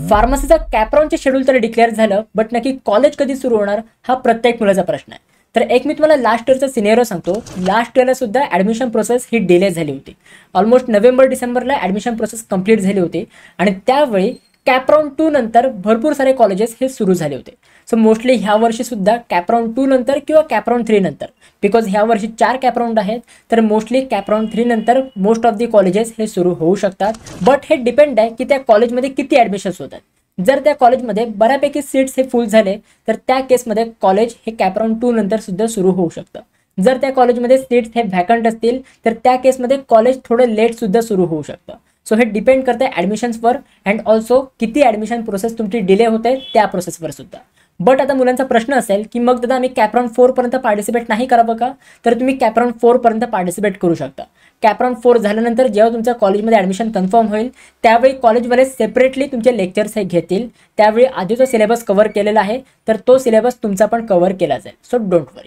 फार्मसीचा कॅपराऊंडचे schedule तर declare झालं, but नक्की कॉलेज कधी सुरू होणार हा प्रत्येक मुलाचा प्रश्न आहे. तर एक मी तुम्हाला लास्ट इयरचा सिनेरिओ सांगतो. लास्ट इयरला सुद्धा ॲडमिशन प्रोसेस ही डिले झाली होती. ऑलमोस्ट नोव्हेंबर डिसेंबरला ॲडमिशन प्रोसेस कंप्लीट झाली होती आणि त्यावेळी कॅपराऊंड 2 नंतर भरपूर सारे कॉलेजेस हे सुरू झाले होते. सो मोस्टली ह्या वर्षी सुद्धा कॅपराऊंड 2 नंतर किंवा कॅपराऊंड 3 नंतर, बिकॉज ह्या वर्षी 4 कॅपराऊंड आहेत, तर मोस्टली कॅपराऊंड 3 नंतर मोस्ट ऑफ दी कॉलेजेस हे सुरू होऊ शकतात. बट हे डिपेंड आहे की त्या कॉलेजमध्ये किती ॲडमिशन्स होतात. जर त्या कॉलेजमध्ये बऱ्यापैकी सीट्स हे फुल झाले तर त्या केसमध्ये कॉलेज हे कॅपराऊंड 2 नंतर सुद्धा सुरू होऊ शकतं. जर त्या कॉलेजमध्ये सीट्स हे व्हॅकंट असतील तर त्या केसमध्ये कॉलेज थोडं लेट सुद्धा सुरू होऊ शकतं. सो हे डिपेंड करते ॲडमिशन्सवर अँड ऑल्सो किती ॲडमिशन प्रोसेस तुमची डिले होते त्या प्रोसेसवर सुद्धा. बट आता मुलांचा प्रश्न असेल की मग दादा आम्ही कॅपराऊंड 4 पर्यंत पार्टिसिपेट नाही करावं का? तर तुम्ही कॅपराऊंड 4 पर्यंत पार्टिसिपेट करू शकता. कॅपराऊंड 4 झाल्यानंतर जेव्हा तुमच्या कॉलेजमध्ये ॲडमिशन कन्फर्म होईल त्यावेळी कॉलेजवाले सेपरेटली तुमचे लेक्चर्स हे घेतील. त्यावेळी आधीचा सिलेबस कव्हर केलेला आहे तर तो सिलेबस तुमचा पण कव्हर केला जाईल. So don't worry.